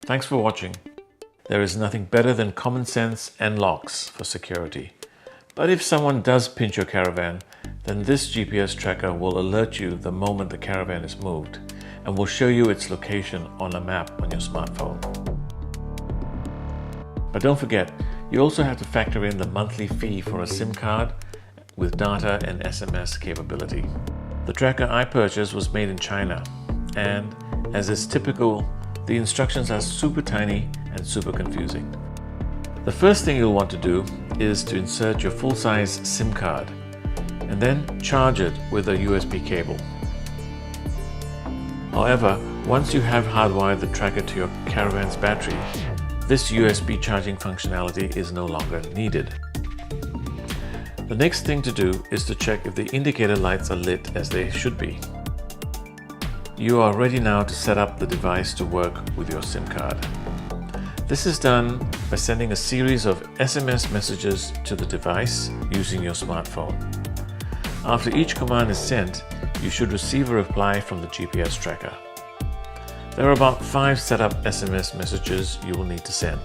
Thanks for watching. There is nothing better than common sense and locks for security. But if someone does pinch your caravan, then this GPS tracker will alert you the moment the caravan is moved and will show you its location on a map on your smartphone. But don't forget, you also have to factor in the monthly fee for a SIM card with data and SMS capability. The tracker I purchased was made in China, and as is typical, the instructions are super tiny and super confusing. The first thing you'll want to do is to insert your full-size SIM card and then charge it with a USB cable. However, once you have hardwired the tracker to your caravan's battery, this USB charging functionality is no longer needed. The next thing to do is to check if the indicator lights are lit as they should be. You are ready now to set up the device to work with your SIM card. This is done by sending a series of SMS messages to the device using your smartphone. After each command is sent, you should receive a reply from the GPS tracker. There are about 5 setup SMS messages you will need to send.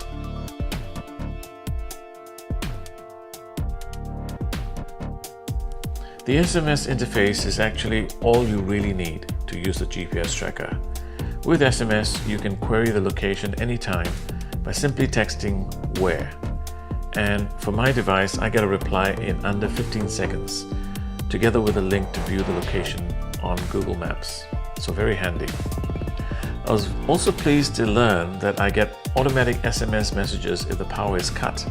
The SMS interface is actually all you really need to use the GPS tracker. With SMS, you can query the location anytime by simply texting "where". And for my device, I get a reply in under 15 seconds, together with a link to view the location on Google Maps. So very handy. I was also pleased to learn that I get automatic SMS messages if the power is cut.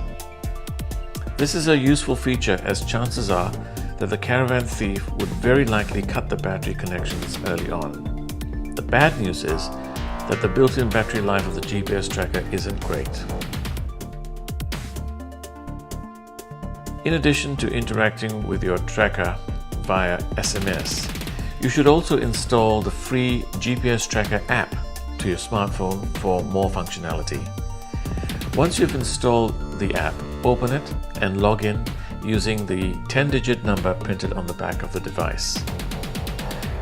This is a useful feature, as chances are that the caravan thief would very likely cut the battery connections early on. The bad news is that the built-in battery life of the GPS tracker isn't great. In addition to interacting with your tracker via SMS, you should also install the free GPS tracker app to your smartphone for more functionality. Once you've installed the app, open it and log in using the 10-digit number printed on the back of the device.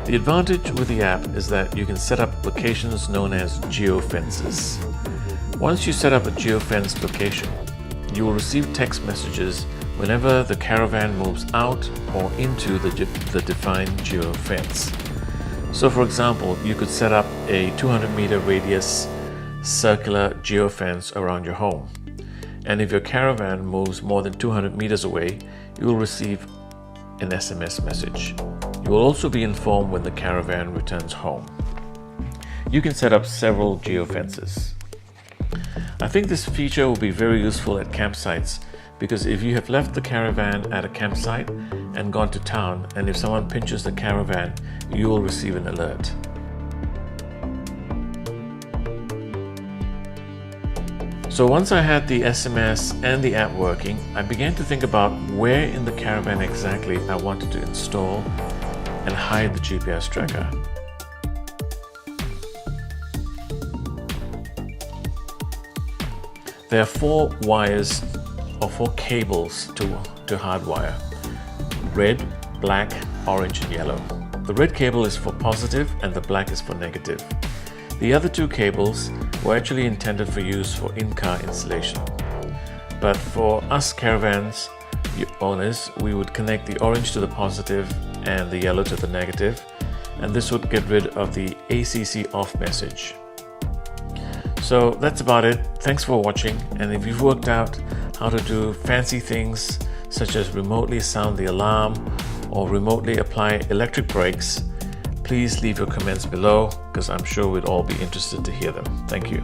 The advantage with the app is that you can set up locations known as geofences. Once you set up a geofenced location, you will receive text messages whenever the caravan moves out or into the defined geofence. So for example, you could set up a 200-meter radius circular geofence around your home. And if your caravan moves more than 200 meters away, you will receive an SMS message. You will also be informed when the caravan returns home. You can set up several geofences. I think this feature will be very useful at campsites, because if you have left the caravan at a campsite and gone to town, and if someone pinches the caravan, you will receive an alert. So once I had the SMS and the app working, I began to think about where in the caravan exactly I wanted to install and hide the GPS tracker. There are 4 wires or 4 cables to hardwire: red, black, orange and yellow. The red cable is for positive and the black is for negative. The other 2 cables were actually intended for use for in-car installation. But for us caravans owners, we would connect the orange to the positive and the yellow to the negative, and this would get rid of the ACC off message. So that's about it. Thanks for watching, and if you've worked out how to do fancy things such as remotely sound the alarm or remotely apply electric brakes, please leave your comments below, because I'm sure we'd all be interested to hear them. Thank you.